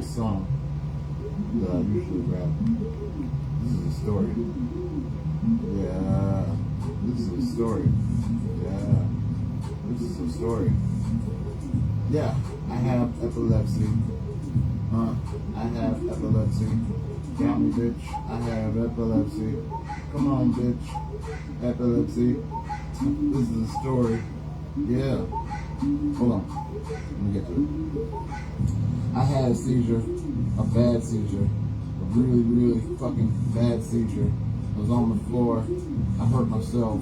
this song that I usually rap. This is a story. Yeah. This is a story. Yeah. This is a story. Yeah. I have epilepsy. I have epilepsy. Got me, bitch. I have epilepsy. Come on, bitch. Epilepsy. This is a story. Yeah. Hold on. Let me get to it. I had a seizure. A bad seizure. A really, really fucking bad seizure. I was on the floor. I hurt myself.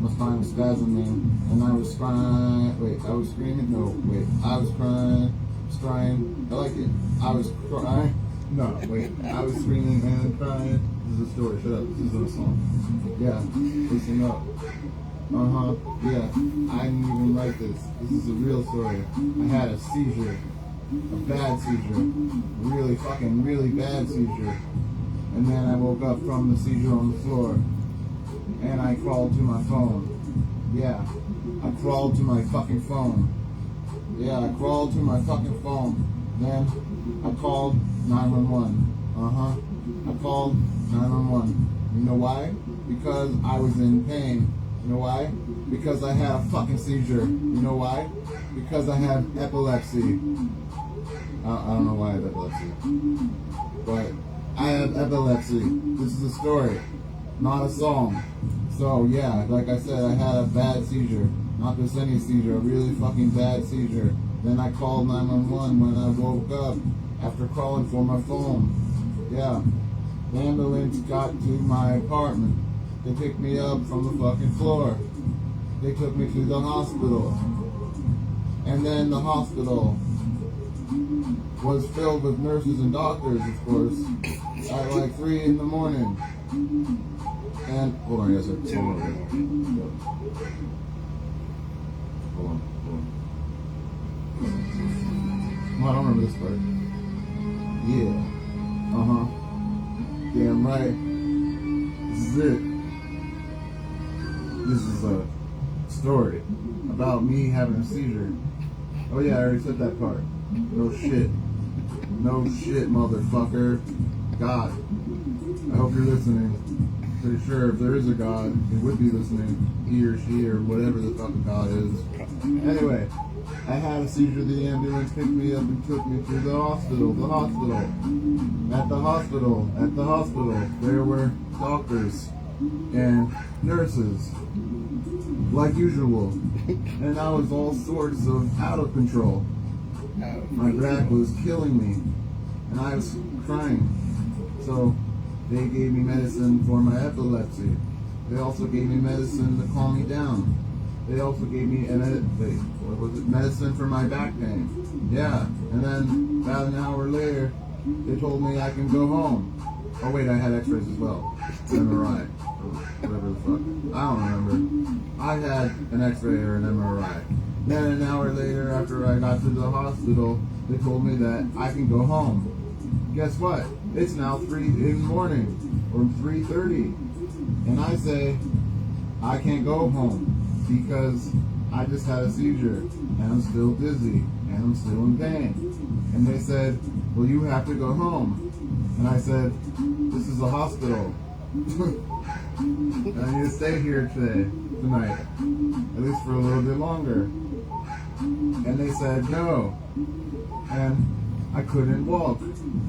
My spine was spasming. And I was crying. Wait, I was screaming? No, wait. I was crying. Crying. I like it. I was crying. No, wait. I was screaming and crying. This is a story. Shut up. This is a song. Yeah. Listen up. Yeah. I didn't even write this. This is a real story. I had a seizure. A bad seizure. Really fucking really bad seizure. And then I woke up from the seizure on the floor. And I crawled to my phone. Yeah. I crawled to my fucking phone. Yeah, I crawled to my fucking phone. Then I called 911. I called 911. You know why? Because I was in pain. You know why? Because I had a fucking seizure. You know why? Because I have epilepsy. I don't know why I have epilepsy. But I have epilepsy. This is a story, not a song. So yeah, like I said, I had a bad seizure. Not just any seizure, a really fucking bad seizure. Then I called 911 when I woke up after crawling for my phone. Yeah. The ambulance got to my apartment. They picked me up from the fucking floor. They took me to the hospital. And then the hospital was filled with nurses and doctors, of course, at like 3 in the morning. And, hold on, yes, sir. Hold on. Oh, I don't remember this part. Yeah. Damn right. This is it. This is a story about me having a seizure. Oh yeah, I already said that part. No shit. No shit, motherfucker. God. I hope you're listening. Pretty sure if there is a God, he would be listening. He or she or whatever the fucking God is. Anyway, I had a seizure. The ambulance picked me up and took me to the hospital. At the hospital, there were doctors and nurses, like usual. And I was all sorts of out of control. My back was killing me, and I was crying. So they gave me medicine for my epilepsy. They also gave me medicine to calm me down. They also gave me medicine for my back pain. Yeah, and then about an hour later, they told me I can go home. Oh wait, I had x-rays as well. MRI, or whatever the fuck. I don't remember. I had an x-ray or an MRI. Then an hour later, after I got to the hospital, they told me that I can go home. Guess what? It's now 3 in the morning, or 3:30. And I say, I can't go home because I just had a seizure, and I'm still dizzy, and I'm still in pain. And they said, well, you have to go home. And I said, this is a hospital. And I need to stay here tonight, at least for a little bit longer. And they said no. And I couldn't walk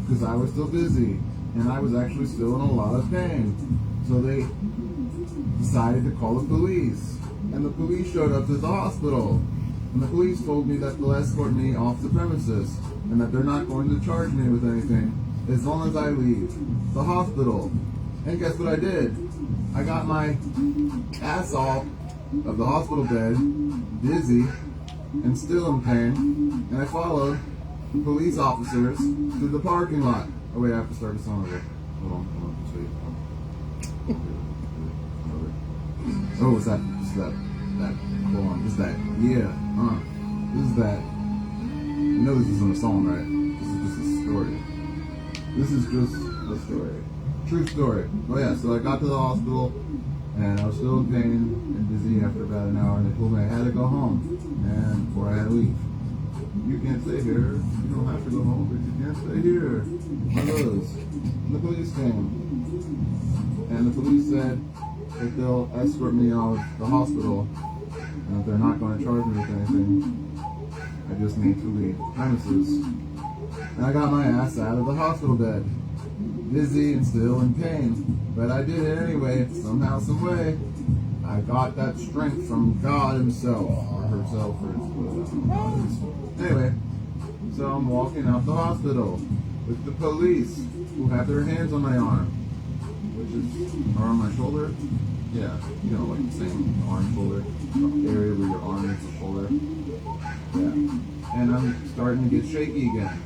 because I was still dizzy, and I was actually still in a lot of pain. So they decided to call the police. And the police showed up to the hospital. And the police told me that they'll escort me off the premises and that they're not going to charge me with anything as long as I leave the hospital. And guess what I did? I got my ass off of the hospital bed, dizzy, and still in pain, and I followed police officers to the parking lot. Oh wait, I have to start the song over. Hold on, oh, it's that, hold on, it's that, yeah, this is that, you know this isn't a song, right? This is just a story. This is just a story. True story. Oh yeah, so I got to the hospital, and I was still in pain and dizzy after about an hour, and they told me I had to go home, or I had to leave. you can't stay here. You don't have to go home, but you can't stay here. I was. And the police came. And the police said that they'll escort me out of the hospital. And if they're not going to charge me with anything, I just need to leave the premises. And I got my ass out of the hospital bed. Dizzy and still in pain. But I did it anyway, somehow, some way. I got that strength from God himself, or herself, or whatever. Anyway, so I'm walking out the hospital with the police who have their hands on my arm, which is, or on my shoulder. Yeah, you know, like the same arm, shoulder, area where your arm is the shoulder. Yeah. And I'm starting to get shaky again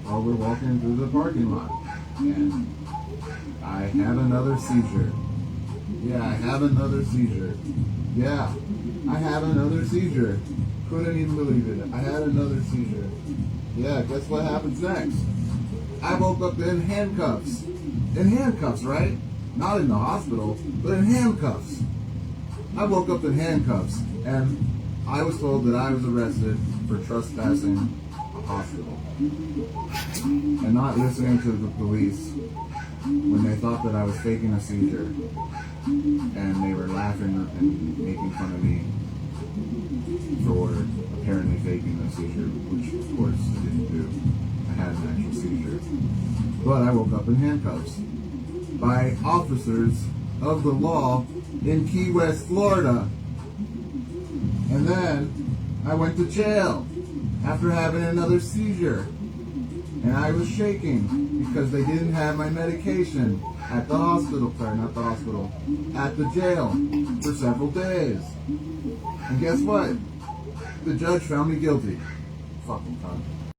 while we're walking through the parking lot. And I have another seizure. Yeah, I have another seizure. Yeah, I have another seizure. Couldn't even believe it. I had another seizure. Yeah, guess what happens next? I woke up in handcuffs. In handcuffs, right? Not in the hospital, but in handcuffs. I woke up in handcuffs, and I was told that I was arrested for trespassing a hospital. And not listening to the police when they thought that I was faking a seizure. And they were laughing and making fun of me for apparently faking a seizure, which of course I didn't do. I had an actual seizure. But I woke up in handcuffs by officers of the law in Key West, Florida. And then I went to jail after having another seizure. And I was shaking because they didn't have my medication at the hospital, sorry, not the hospital, at the jail for several days. And guess what? The judge found me guilty. Fucking cunt.